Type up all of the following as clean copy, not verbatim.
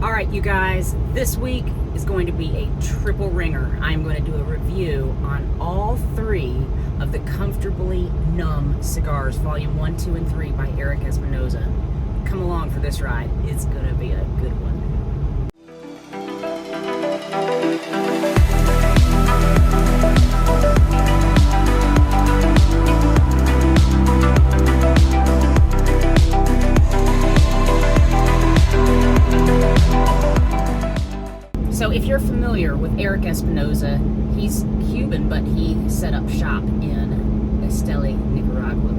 All right, you guys, this week is going to be a triple ringer. I'm going to do a review on all three of the Comfortably Numb cigars, volume 1, 2, and 3 by Eric Espinosa. Come along for this ride. It's going to be a good one. So if you're familiar with Eric Espinosa, he's Cuban, but he set up shop in Esteli, Nicaragua,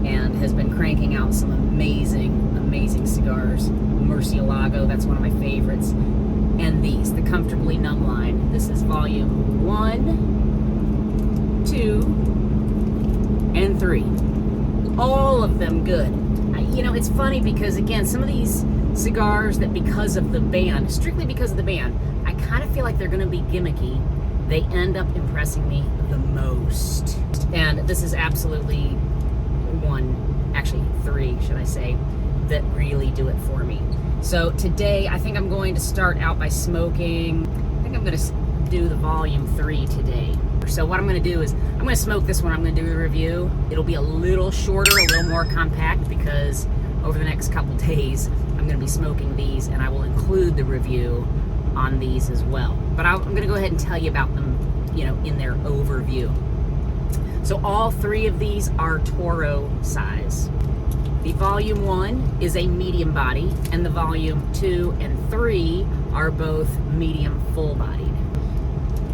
and has been cranking out some amazing cigars. Murcielago, that's one of my favorites. And these, the Comfortably Numb line. This is volume 1, 2, and 3. All of them good. You know, it's funny because, again, some of these cigars that because of the band, strictly because of the band, I kind of feel like they're going to be gimmicky. They end up impressing me the most. And this is absolutely one, actually three, should I say, that really do it for me. So today, I think I'm going to start out by smoking. I think I'm going to do the volume 3 today. So what I'm going to do is, I'm going to smoke this one. I'm going to do a review. It'll be a little shorter, a little more compact, because over the next couple days, I'm going to be smoking these, and I will include the review on these as well. But I'm going to go ahead and tell you about them, you know, in their overview. So all three of these are Toro size. The volume 1 is a medium body, and the volume 2 and 3 are both medium full bodied.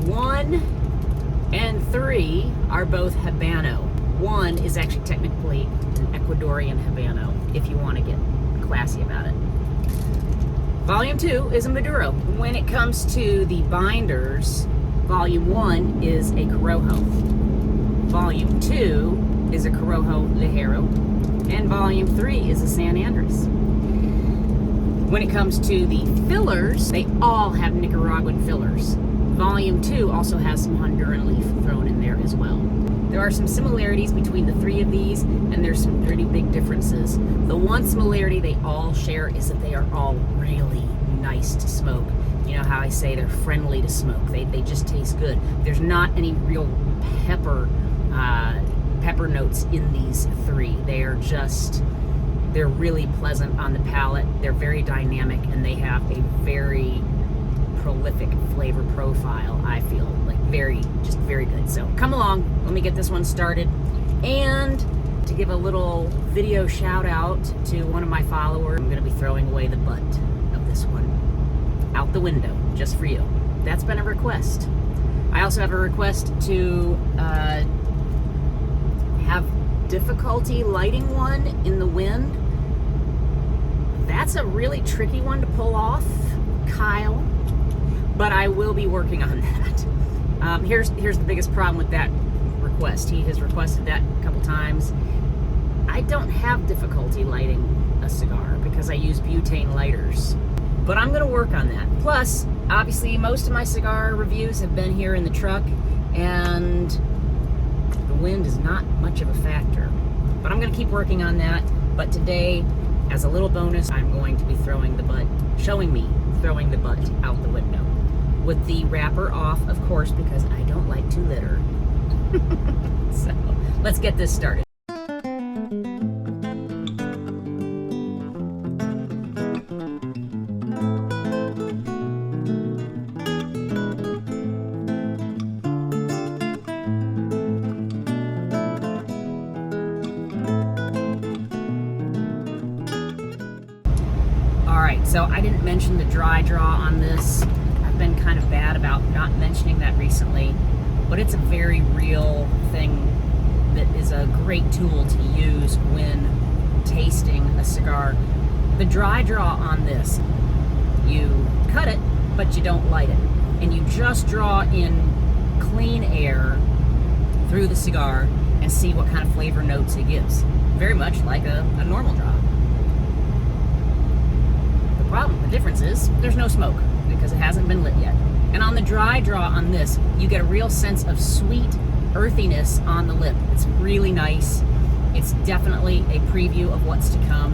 1 and 3 are both Habano. 1 is actually technically an Ecuadorian Habano, if you want to get classy about it. Volume 2 is a Maduro. When it comes to the binders, volume 1 is a Corojo. Volume 2 is a Corojo Ligero. And volume 3 is a San Andres. When it comes to the fillers, they all have Nicaraguan fillers. Volume 2 also has some Honduran leaf thrown in there as well. There are some similarities between the three of these, and there's some pretty big differences. The one similarity they all share is that they are all really nice to smoke. You know how I say they're friendly to smoke. They just taste good. There's not any real pepper notes in these three. They're really pleasant on the palate. They're very dynamic, and they have a very prolific flavor profile. I feel like very good. So come along, let me get this one started. And to give a little video shout out to one of my followers, I'm going to be throwing away the butt of this one out the window just for you. That's been a request. I also have a request to have difficulty lighting one in the wind. That's a really tricky one to pull off, Kyle, but I will be working on that. Here's the biggest problem with that request. He has requested that a couple times. I don't have difficulty lighting a cigar because I use butane lighters, but I'm going to work on that. Plus, obviously, most of my cigar reviews have been here in the truck, and the wind is not much of a factor. But I'm going to keep working on that. But today, as a little bonus, I'm going to be showing me throwing the butt out the window. With the wrapper off, of course, because I don't like to litter. So, let's get this started. Alright, so I didn't mention the dry draw on this. I've been kind of bad about not mentioning that recently, but it's a very real thing that is a great tool to use when tasting a cigar. The dry draw on this, you cut it, but you don't light it. And you just draw in clean air through the cigar and see what kind of flavor notes it gives. Very much like a normal draw. The difference is there's no smoke because it hasn't been lit yet. And on the dry draw on this, you get a real sense of sweet earthiness on the lip. It's really nice. It's definitely a preview of what's to come.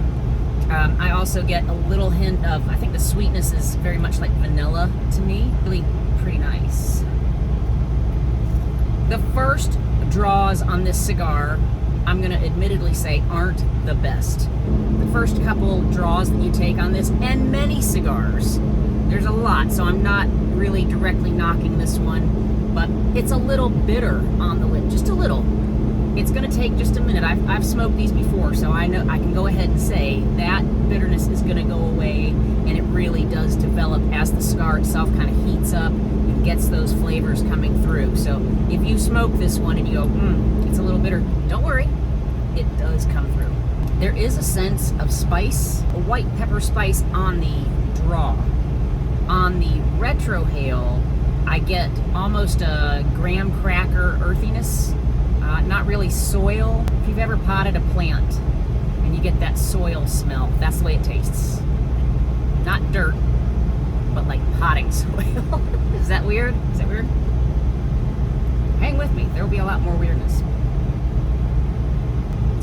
I also get a little hint of, I think the sweetness is very much like vanilla to me. Really pretty nice. The first draws on this cigar, I'm gonna admittedly say, aren't the best. The first couple draws that you take on this, and many cigars, there's a lot, so I'm not really directly knocking this one, but it's a little bitter on the lip, just a little. It's gonna take just a minute. I've smoked these before, so I know I can go ahead and say that bitterness is gonna go away, and it really does develop as the cigar itself kind of heats up and gets those flavors coming through. So if you smoke this one and you go, it's a little bitter, don't worry, it does come through. There is a sense of spice, a white pepper spice on the draw. On the retrohale, I get almost a graham cracker earthiness. Not really soil. If you've ever potted a plant and you get that soil smell, that's the way it tastes. Not dirt, but like potting soil. Is that weird? Is that weird? Hang with me, there will be a lot more weirdness.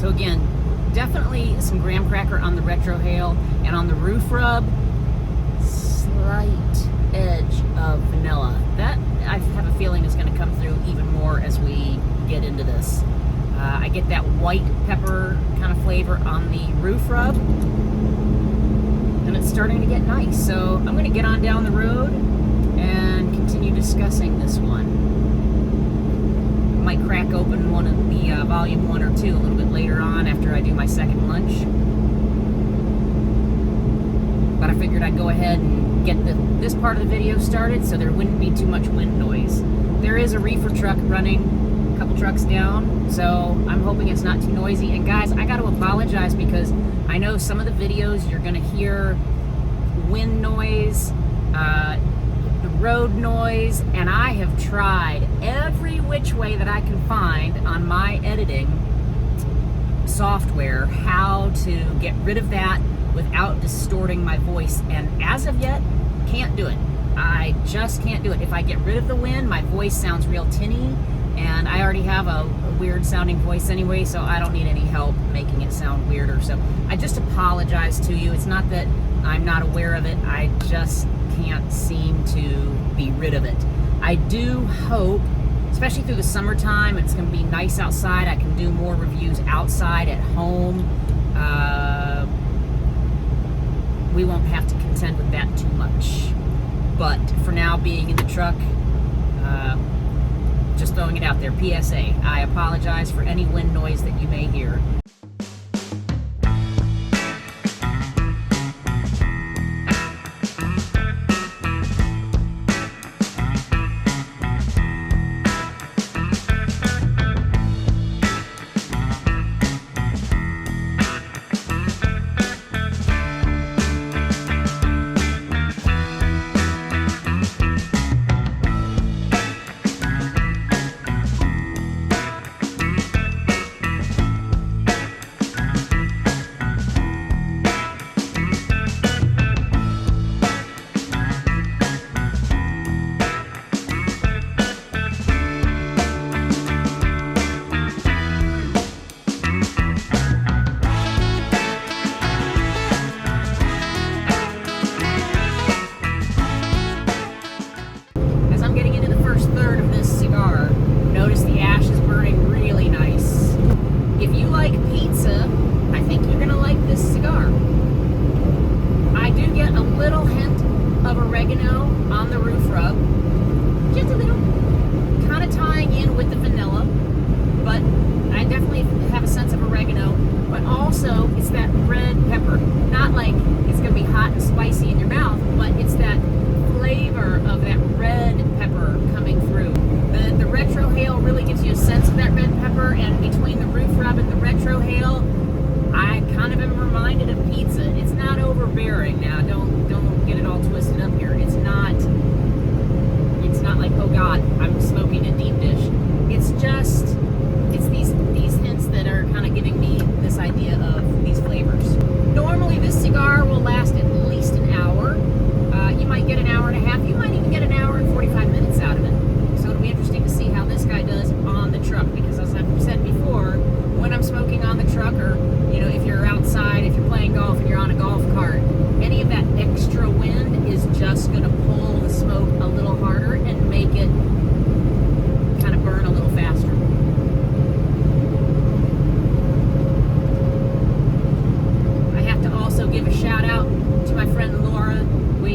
So again, definitely some graham cracker on the retrohale, and on the roof rub, slight edge of vanilla. That, I have a feeling, is going to come through even more as we get into this. I get that white pepper kind of flavor on the roof rub, and it's starting to get nice. So I'm going to get on down the road and continue discussing this one. I might crack open one of the volume 1 or 2 a little bit later on after I do my second lunch. But I figured I'd go ahead and get this part of the video started so there wouldn't be too much wind noise. There is a reefer truck running a couple trucks down, so I'm hoping it's not too noisy. And guys, I got to apologize because I know some of the videos you're going to hear wind noise, the road noise, and I have tried every which way that I can find on my editing software how to get rid of that without distorting my voice, and as of yet, can't do it. I just can't do it. If I get rid of the wind, my voice sounds real tinny, and I already have a weird sounding voice anyway, so I don't need any help making it sound weirder. So I just apologize to you. It's not that I'm not aware of it, I just can't seem to be rid of it. I do hope, especially through the summertime, it's going to be nice outside. I can do more reviews outside at home. We won't have to contend with that too much. But for now, being in the truck, just throwing it out there, PSA, I apologize for any wind noise that you may hear.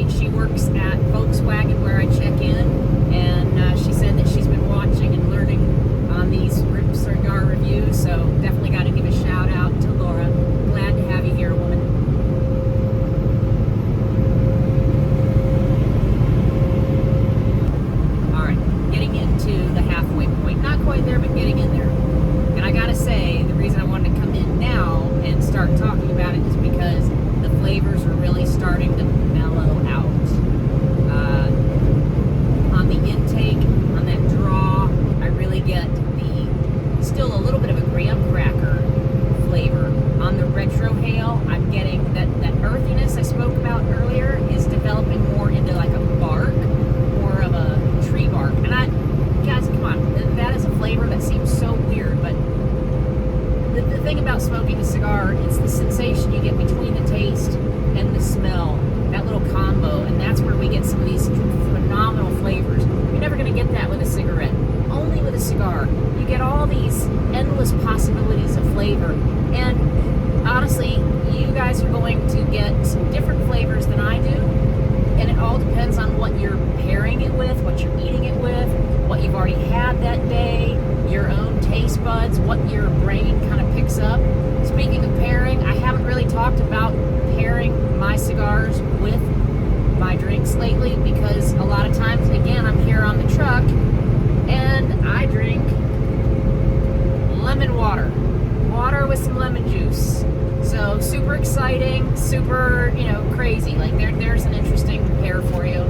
She works at Volkswagen where I check in, and she said that she's been watching and learning on these cigar reviews, so definitely got to give a shout out to Laura. Glad to have you here, woman. All right, getting into the halfway point. Not quite there, but getting in there. And I gotta say, the reason I wanted to come in now and start talking about it is because the flavors are really starting to mellow out. On the intake, on that draw, I really get still a little bit of a graham cracker flavor. On the retrohale, I'm getting that earthiness I spoke about earlier is developing more into like a bark, more of a tree bark. And guys, come on, that is a flavor that seems so weird, but the thing about smoking a cigar, it's the sensation you get between the taste and the smell, that little combo, and that's where we get some of these phenomenal flavors. You're never going to get that with a cigarette, only with a cigar. You get all these endless possibilities of flavor, and honestly, you guys are going to get some different flavors than I do, and it all depends on what you're pairing it with, what you're eating it with, what you've already had that day, your own taste buds, what your brain kind of picks up. Speaking of pairing, I haven't really talked about pairing my cigars with my drinks lately because a lot of times, again, I'm here on the truck and I drink lemon water with some lemon juice. So super exciting, super, crazy. Like there's an interesting pair for you.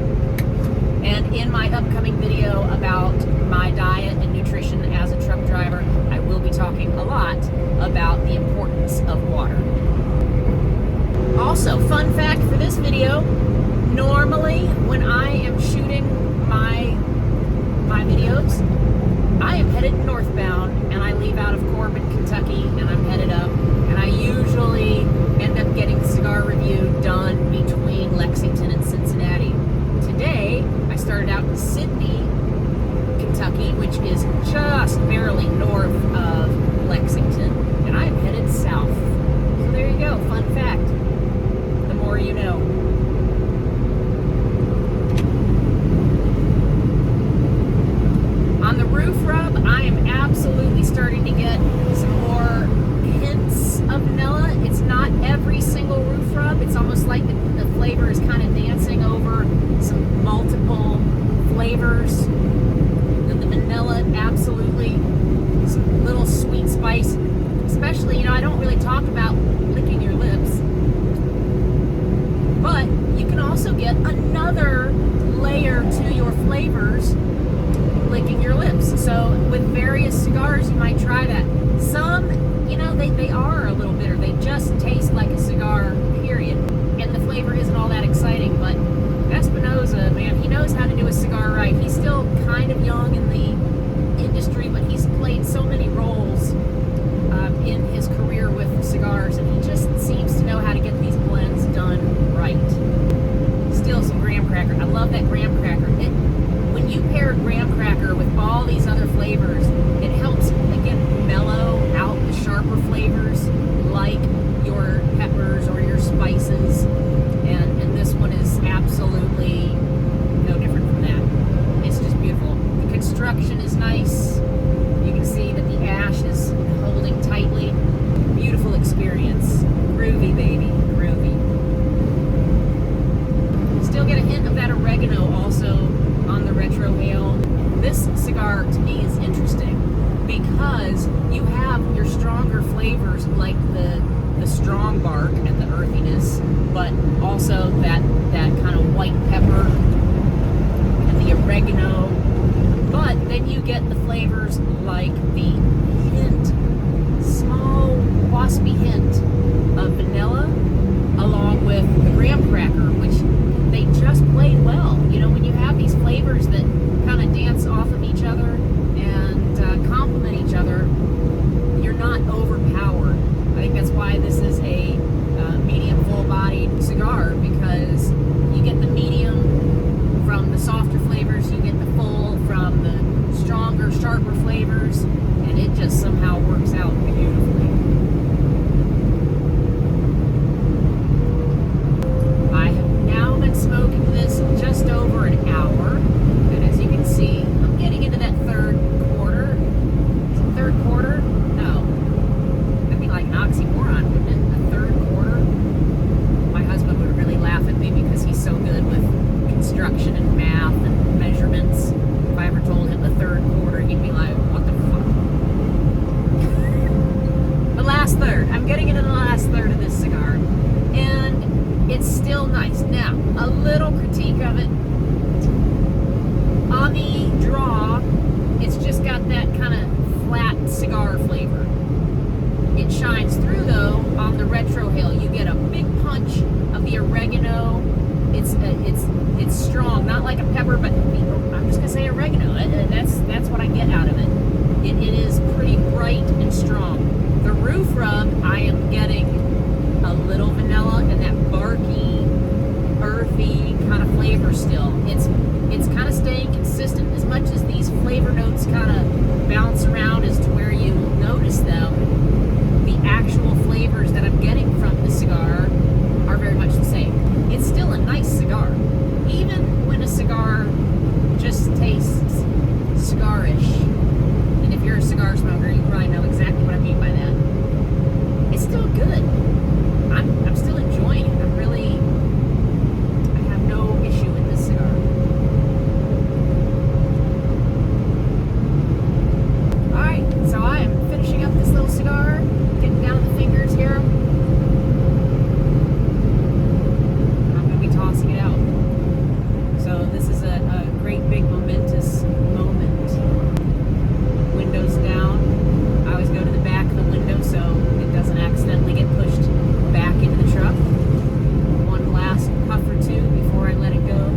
And in my upcoming video about my diet and nutrition as a truck driver, I will be talking a lot about the importance of water. Also, fun fact for this video, normally when I am shooting my videos, I am headed northbound and I leave out of Corbin, Kentucky, and I'm headed up, and I usually end up getting the cigar review done between Lexington and Cincinnati. Today, I started out in Sydney, Kentucky, which is just barely north of Lexington, and I'm headed south. So there you go, fun fact. The more you know. On the roof rub, I am absolutely starting to get some more hints of vanilla. It's not every single roof rub. It's almost like the flavor is kind of dancing over some multiple flavors. The vanilla, absolutely. Some little sweet spice. Especially, I don't really talk about licking your lips. But you can also get another layer to your flavors licking your lips. So with various cigars, you might try that. Some, they are a little bitter. They just taste like a cigar, period. And the flavor isn't all that exciting, but Espinosa, man, he knows how to do a cigar right. He's still kind of young in the industry, but he's played so many roles in his career with cigars, and he just seems to know how to get these blends done right. Still some graham cracker. I love that graham cracker. When you pair graham cracker with all these other flavors, it helps, again, mellow out the sharper flavors like your peppers or your spices. And this one is absolutely no different from that. It's just beautiful. The construction is nice. You can see that the ash is holding tightly. Beautiful experience. Groovy, baby. Groovy. Still get a hint of that oregano also on the retrohale. This cigar to me is interesting because you have your stronger flavors like the strong bark and the earthiness, but also that kind of white pepper and the oregano. But then you get the flavors like the hint, small waspy hint of vanilla along with the graham cracker, which they just played well. When you have these flavors that kind of dance off of each other and complement each other, you're not overpowered. I think that's why this is a medium full-bodied cigar, because you get the medium from the softer flavors, you get the full from the stronger, sharper flavors, and it little critique of it. On the draw, it's just got that kind of flat cigar flavor. It shines through though on the retrohale. You get a big punch of the oregano. It's strong, not like a pepper, but I'm just gonna say oregano. That's what I get out of it. It is pretty bright and strong. The roof rub, I am getting a little vanilla and that barky, earthy kind of flavor still. It's kind of staying consistent. As much as these flavor notes kind of bounce around as to where you notice them, the actual flavors that I'm getting from the cigar are very much the same. It's still a nice cigar. Even when a cigar just tastes cigarish, and if you're a cigar smoker, you probably know exactly what I mean by that. It's still good. I'm still enjoying it. I have no issue with this cigar. Alright, so I am finishing up this little cigar, getting down to the fingers here. I'm going to be tossing it out. So this is a great big momentous moment. Windows down. I always go to the back of the window so it doesn't accidentally get pushed back into the truck. One last puff or two before I let it go.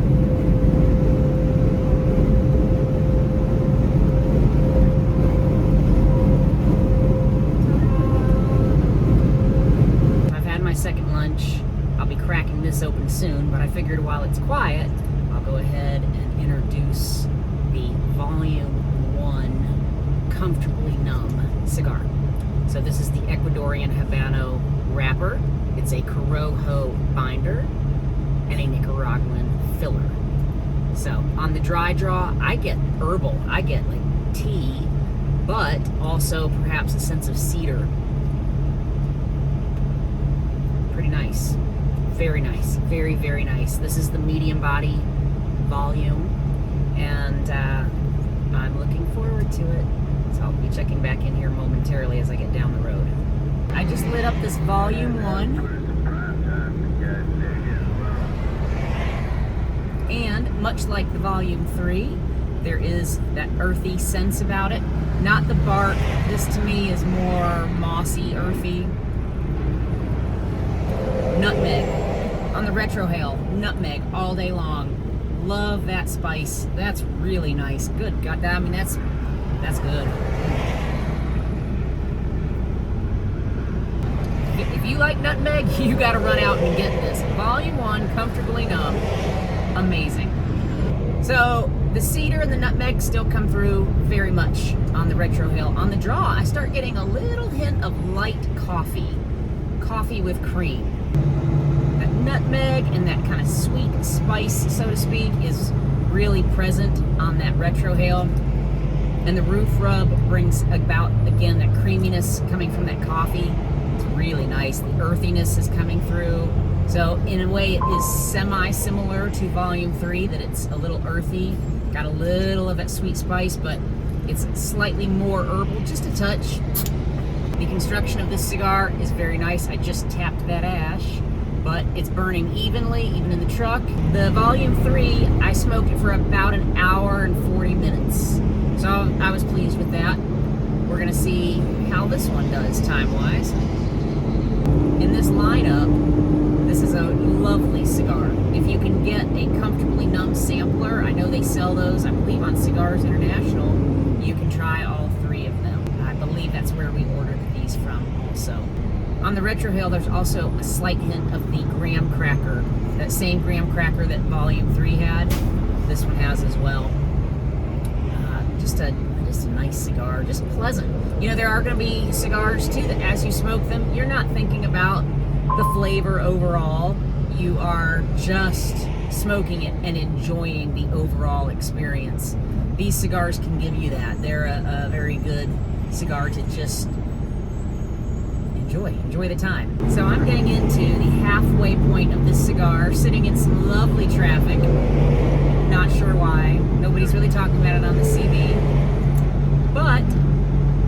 I've had my second lunch. I'll be cracking this open soon, but I figured while it's quiet, I'll go ahead and introduce the Volume 1 Comfortably Numb cigar. So this is the Ecuadorian Habano wrapper. It's a Corojo binder and a Nicaraguan filler. So on the dry draw, I get herbal. I get like tea, but also perhaps a sense of cedar. Pretty nice. Very nice. Very, very nice. This is the medium body volume, and I'm looking forward to it. So I'll be checking back in here momentarily as I get down the road. I just lit up this Volume 1. And much like the Volume 3, there is that earthy sense about it. Not the bark. This to me is more mossy, earthy. Nutmeg. On the retrohale, nutmeg all day long. Love that spice. That's really nice. Good God, I mean that's good. If you like nutmeg, you got to run out and get this. Volume 1, Comfortably Numb. Amazing. So the cedar and the nutmeg still come through very much on the retrohale. On the draw, I start getting a little hint of light coffee. Coffee with cream. That nutmeg and that kind of sweet spice, so to speak, is really present on that retrohale. And the roof rub brings about, again, that creaminess coming from that coffee. It's really nice. The earthiness is coming through. So in a way, it is semi-similar to Volume 3, that it's a little earthy, got a little of that sweet spice, but it's slightly more herbal, just a touch. The construction of this cigar is very nice. I just tapped that ash, but it's burning evenly, even in the truck. The Volume 3, I smoked it for about an hour and 40 minutes. So I was pleased with that. We're gonna see how this one does time-wise. In this lineup, this is a lovely cigar. If you can get a Comfortably Numb sampler, I know they sell those, I believe on Cigars International, you can try all three of them. I believe that's where we ordered these from also. On the retrohale, there's also a slight hint of the graham cracker. That same graham cracker that Volume 3 had, this one has as well. Just a nice cigar, just pleasant. You know, there are going to be cigars too that as you smoke them, you're not thinking about the flavor overall. You are just smoking it and enjoying the overall experience. These cigars can give you that. They're a very good cigar to just enjoy the time. So I'm getting into the halfway point of this cigar, sitting in some lovely traffic. Not sure why. Nobody's really talking about it on the CB. But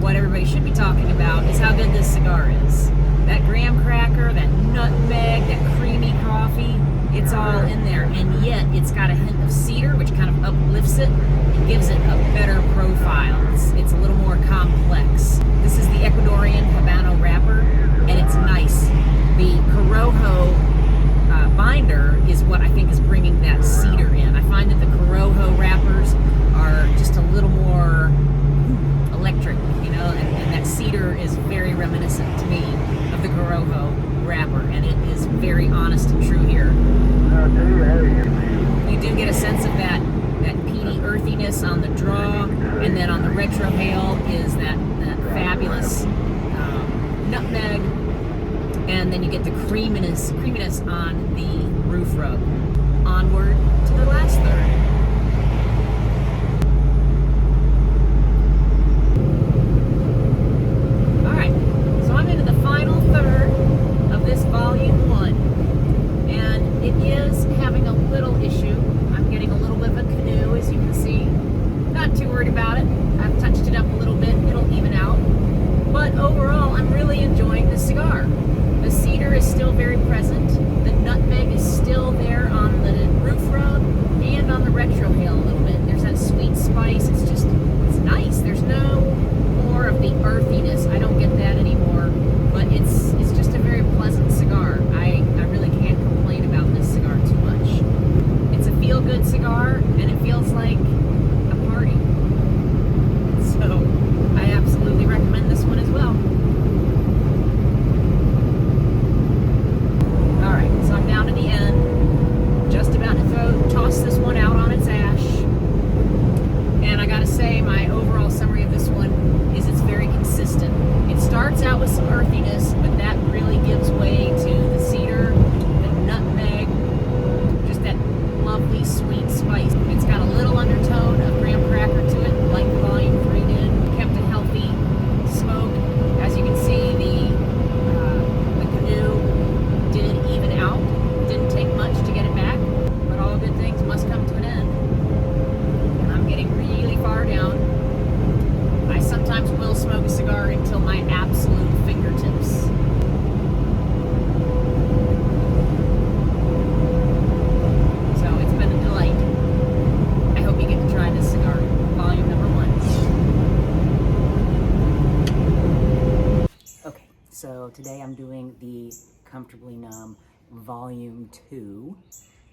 what everybody should be talking about is how good this cigar is. That graham cracker, that nutmeg, that creamy coffee, It's all in there, and yet it's got a hint of cedar, which kind of uplifts it and gives it a better profile. It's a little more complex. This is the Ecuadorian Habano wrapper, and it's nice. The Corojo binder is what I think is bringing that cedar in. I find that the Corojo wrappers are just a little more electric, you know, and that cedar is very reminiscent to me of the Corojo wrapper, and it is very honest and true here. You do get a sense of that peaty earthiness on the draw, and then on the retrohale is that fabulous nutmeg, and then you get the creaminess on the roof rub. Onward to the last third. Volume 1, and it is having a little issue. I'm getting a little bit of a canoe, as you can see. Not too worried about it. I've touched it up a little bit. It'll even out. But overall, I'm really enjoying the cigar. The cedar is still very present. The nutmeg is still there on the roof rub and on the retrohale a little bit. There's that sweet spice. It's nice. There's no more of the earthiness. I don't get that anymore. But it's just a very pleasant cigar. I really can't complain about this cigar too much. It's a feel-good cigar, and it feels like a party. So I absolutely recommend this one as well. Alright, so I'm down to the end. Just about to toss this one out on its ash. And I gotta say, my overall summary of this one is it's very consistent. It starts out with some earthiness, but that really gives way to the cedar, the nutmeg, just that lovely sweet spice. It's got a little undertone of graham cracker to it, like Volume 3 did. Kept a healthy smoke. As you can see, the canoe did even out. Didn't take much to get it back, but all good things must come to an end. And I'm getting really far down. I sometimes will smoke a cigar until my absolute fingertips. So it's been a delight. I hope you get to try this cigar. Volume number 1. Okay, so today I'm doing the Comfortably Numb Volume 2.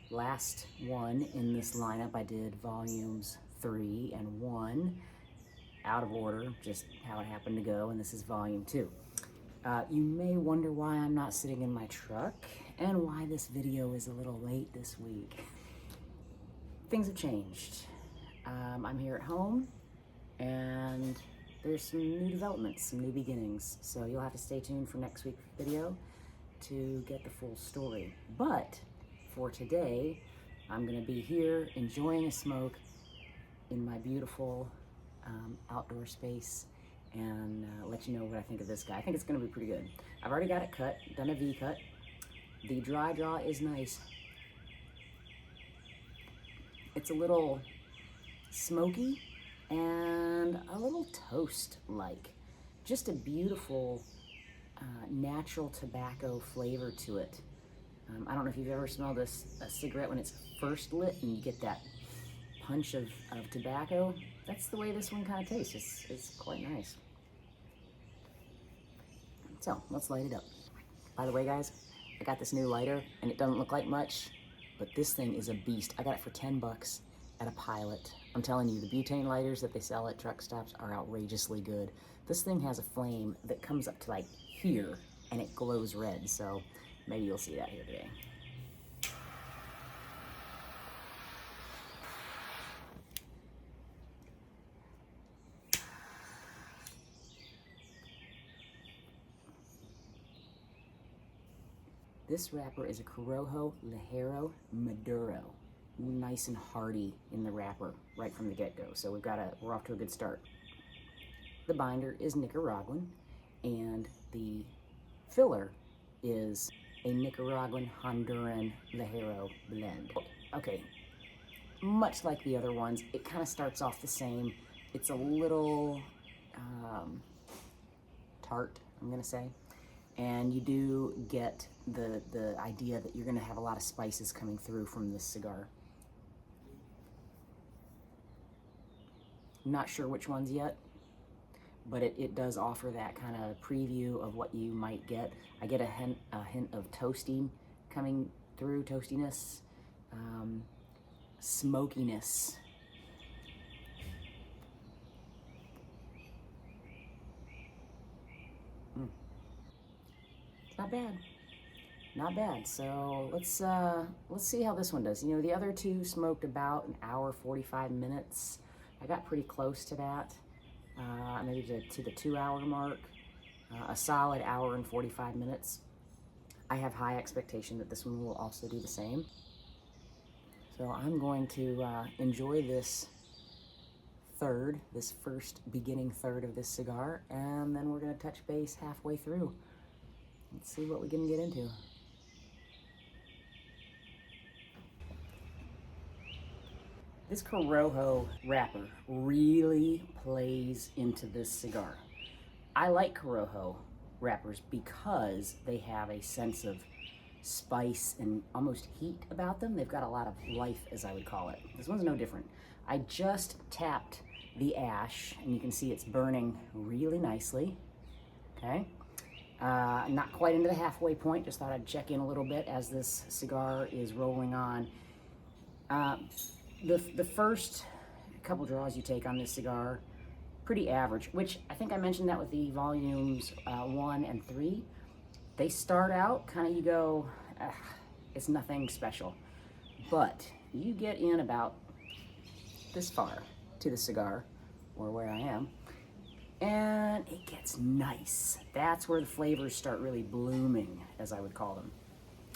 Last one in this lineup, I did Volumes 3 and 1. Out of order, just how it happened to go, and this is Volume 2. You may wonder why I'm not sitting in my truck and why this video is a little late this week. Things have changed. I'm here at home, and there's some new developments, some new beginnings, so you'll have to stay tuned for next week's video to get the full story. But for today, I'm going to be here enjoying a smoke in my beautiful outdoor space and let you know what I think of this guy. I think it's going to be pretty good. I've already got it cut, done a V cut. The dry draw is nice. It's a little smoky and a little toast-like. Just a beautiful natural tobacco flavor to it. I don't know if you've ever smelled a cigarette when it's first lit and you get that punch of tobacco. That's the way this one kind of tastes. It's quite nice. So let's light it up. By the way, guys, I got this new lighter and it doesn't look like much, but this thing is a beast. I got it for 10 bucks at a Pilot. I'm telling you, the butane lighters that they sell at truck stops are outrageously good. This thing has a flame that comes up to like here and it glows red, so maybe you'll see that here today. This wrapper is a Corojo Ligero Maduro. Nice and hearty in the wrapper right from the get-go. So we're off to a good start. The binder is Nicaraguan, and the filler is a Nicaraguan Honduran Ligero blend. Okay, much like the other ones, it kind of starts off the same. It's a little tart, I'm gonna say. And you do get the idea that you're gonna have a lot of spices coming through from this cigar. I'm not sure which ones yet, but it does offer that kind of preview of what you might get. I get a hint of toasting coming through, toastiness, smokiness. Not bad, not bad. So let's see how this one does. You know, the other two smoked about an hour 45 minutes. I got pretty close to that, maybe to the 2-hour mark. A solid hour and 45 minutes. I have high expectation that this one will also do the same. So I'm going to enjoy this first beginning third of this cigar, and then we're going to touch base halfway through. Let's see what we can get into. This Corojo wrapper really plays into this cigar. I like Corojo wrappers because they have a sense of spice and almost heat about them. They've got a lot of life, as I would call it. This one's no different. I just tapped the ash, and you can see it's burning really nicely, okay? Not quite into the halfway point, just thought I'd check in a little bit as this cigar is rolling on. The first couple draws you take on this cigar, pretty average, which I think I mentioned that with the volumes 1 and 3. They start out kind of, you go, it's nothing special. But you get in about this far to the cigar, or where I am, and it gets nice. That's where the flavors start really blooming, as I would call them.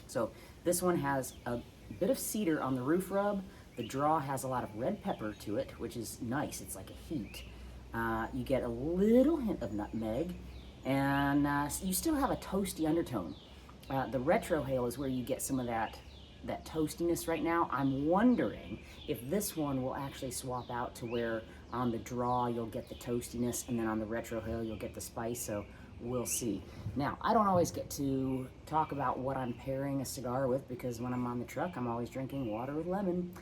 So this one has a bit of cedar on the roof rub. The draw has a lot of red pepper to it, which is nice. It's like a heat. You get a little hint of nutmeg, and you still have a toasty undertone. The retrohale is where you get some of that toastiness right now. I'm wondering if this one will actually swap out to where on the draw you'll get the toastiness, and then on the retrohale you'll get the spice, so we'll see. Now, I don't always get to talk about what I'm pairing a cigar with, because when I'm on the truck, I'm always drinking water with lemon.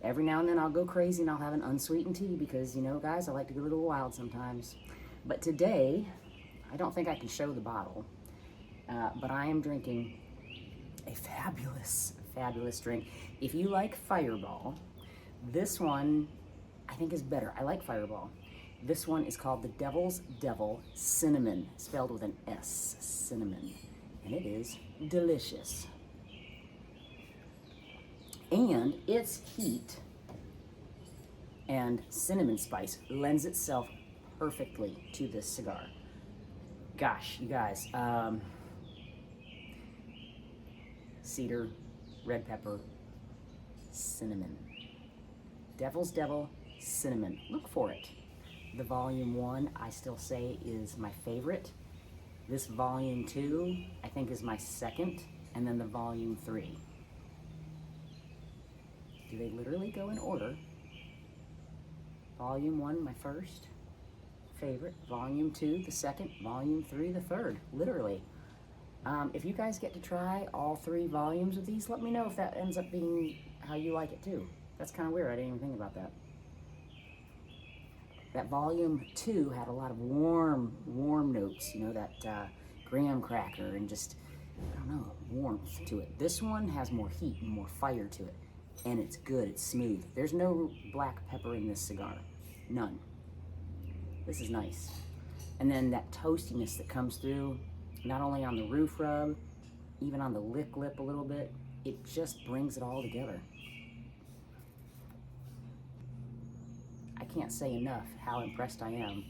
Every now and then I'll go crazy and I'll have an unsweetened tea because, you know, guys, I like to get a little wild sometimes. But today, I don't think I can show the bottle, but I am drinking a fabulous, fabulous drink. If you like Fireball, this one I think is better. I like Fireball. This one is called the Devil's Devil Cinnamon, spelled with an S, cinnamon, and it is delicious. And its heat and cinnamon spice lends itself perfectly to this cigar. Gosh, you guys, cedar, red pepper, cinnamon. Devil's Devil Cinnamon. Look for it. The volume 1, I still say, is my favorite. This volume 2, I think, is my second, and then the volume 3. Do they literally go in order? Volume 1, my first favorite. Volume 2, the second. Volume 3, the third. Literally. If you guys get to try all 3 volumes of these, let me know if that ends up being how you like it too. That's kind of weird. I didn't even think about that. That volume 2 had a lot of warm notes. You know, that graham cracker and just, I don't know, warmth to it. This one has more heat and more fire to it. And it's good, it's smooth. There's no black pepper in this cigar, none. This is nice. And then that toastiness that comes through, not only on the roof rub, even on the lip a little bit, it just brings it all together. I can't say enough how impressed I am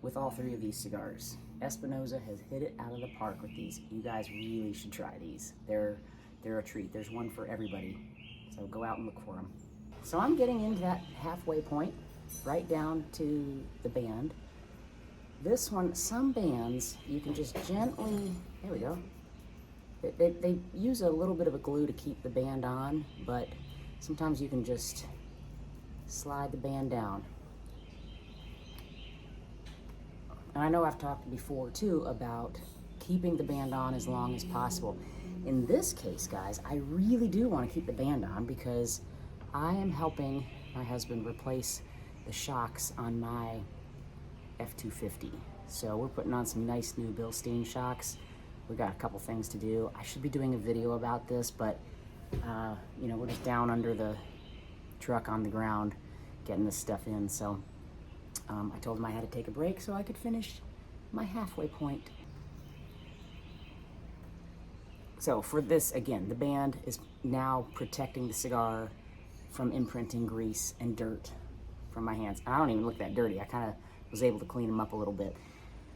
with all 3 of these cigars. Espinosa has hit it out of the park with these. You guys really should try these. They're a treat. There's one for everybody. So go out and look for them. So I'm getting into that halfway point, right down to the band. This one, some bands, you can just gently, there we go. They use a little bit of a glue to keep the band on, but sometimes you can just slide the band down. And I know I've talked before too about keeping the band on as long as possible. In this case, guys, I really do want to keep the band on because I am helping my husband replace the shocks on my F-250. So we're putting on some nice new Bilstein shocks. We've got a couple things to do. I should be doing a video about this, but you know, we're just down under the truck on the ground getting this stuff in. So I told him I had to take a break so I could finish my halfway point. So for this, again, the band is now protecting the cigar from imprinting grease and dirt from my hands. I don't even look that dirty. I kind of was able to clean them up a little bit.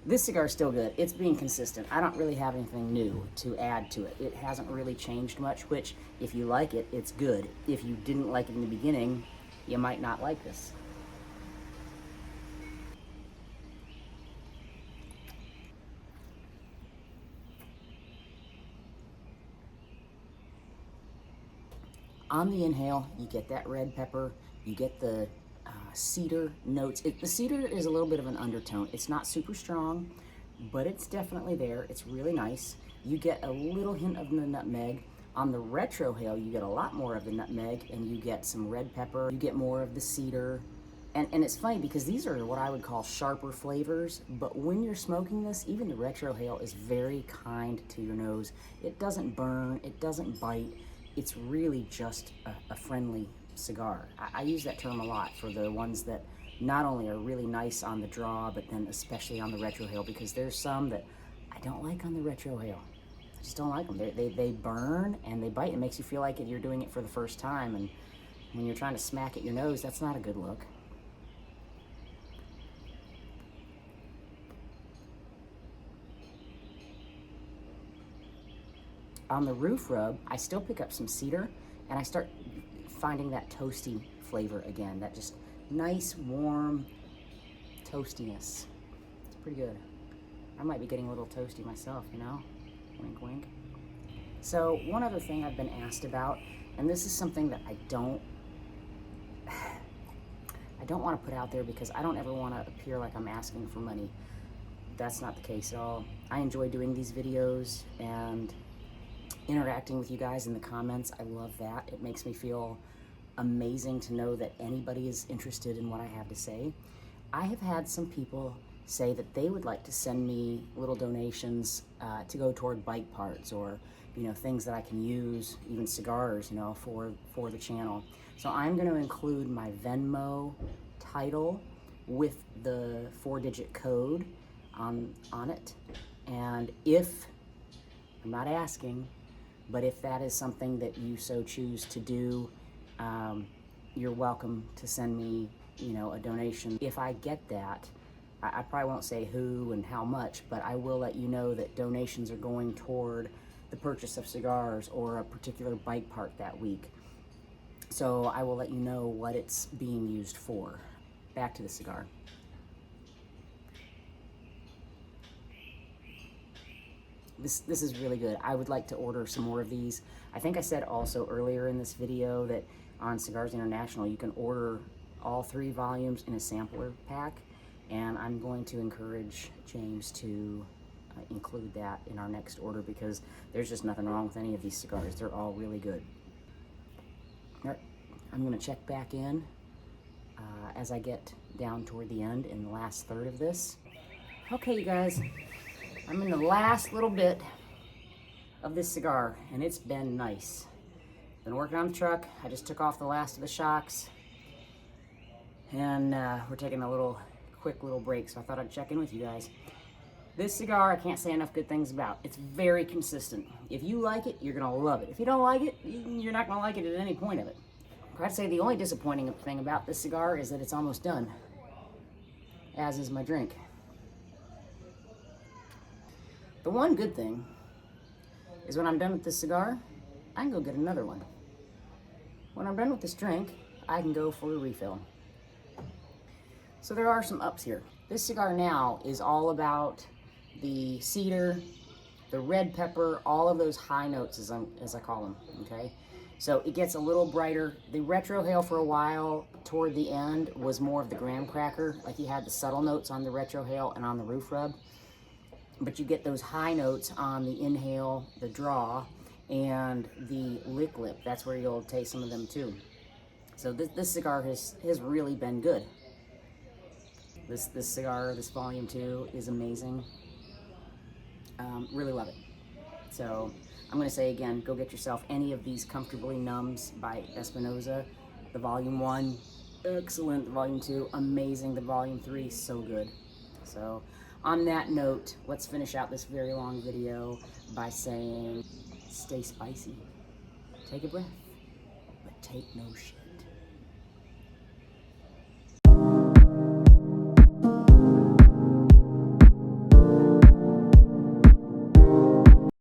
This cigar is still good. It's being consistent. I don't really have anything new to add to it. It hasn't really changed much, which if you like it, it's good. If you didn't like it in the beginning, you might not like this. On the inhale, you get that red pepper, you get the cedar notes. The cedar is a little bit of an undertone. It's not super strong, but it's definitely there. It's really nice. You get a little hint of the nutmeg. On the retrohale, you get a lot more of the nutmeg, and you get some red pepper. You get more of the cedar. And it's funny because these are what I would call sharper flavors, but when you're smoking this, even the retrohale is very kind to your nose. It doesn't burn, it doesn't bite. It's really just a friendly cigar. I use that term a lot for the ones that not only are really nice on the draw, but then especially on the retrohale, because there's some that I don't like on the retrohale. I just don't like them. They burn and they bite. It makes you feel like you're doing it for the first time, and when you're trying to smack at your nose, that's not a good look. On the roof rub, I still pick up some cedar, and I start finding that toasty flavor again, that just nice, warm toastiness. It's pretty good. I might be getting a little toasty myself, you know? Wink, wink. So one other thing I've been asked about, and this is something that I don't want to put out there because I don't ever want to appear like I'm asking for money. That's not the case at all. I enjoy doing these videos and interacting with you guys in the comments. I love that. It makes me feel amazing to know that anybody is interested in what I have to say. I have had some people say that they would like to send me little donations to go toward bike parts, or you know, things that I can use, even cigars, you know, for the channel. So I'm going to include my Venmo title with the 4-digit code on it. And if, I'm not asking, but if that is something that you so choose to do, you're welcome to send me, you know, a donation. If I get that, I probably won't say who and how much, but I will let you know that donations are going toward the purchase of cigars or a particular bike part that week. So I will let you know what it's being used for. Back to the cigar. This is really good. I would like to order some more of these. I think I said also earlier in this video that on Cigars International you can order all 3 volumes in a sampler pack, and I'm going to encourage James to include that in our next order because there's just nothing wrong with any of these cigars. They're all really good. All right, I'm going to check back in as I get down toward the end in the last third of this. Okay, you guys. I'm in the last little bit of this cigar, and it's been nice. Been working on the truck. I just took off the last of the shocks, and we're taking a quick little break, so I thought I'd check in with you guys. This cigar, I can't say enough good things about. It's very consistent. If you like it, you're gonna love it. If you don't like it, you're not gonna like it at any point of it. I'd say the only disappointing thing about this cigar is that it's almost done, as is my drink. The one good thing is when I'm done with this cigar, I can go get another one. When I'm done with this drink, I can go for a refill. So there are some ups here. This cigar now is all about the cedar, the red pepper, all of those high notes as I call them, okay? So it gets a little brighter. The retrohale for a while toward the end was more of the graham cracker, like you had the subtle notes on the retrohale and on the roof rub. but you get those high notes on the inhale, the draw, and the lick lip. That's where you'll taste some of them too. So this cigar has really been good. This cigar, this volume 2, is amazing. Really love it. So I'm going to say again, go get yourself any of these Comfortably Numbs by Espinosa. The volume 1, excellent. The volume 2, amazing. The volume 3, so good. So on that note, let's finish out this very long video by saying, stay spicy, take a breath, but take no shit.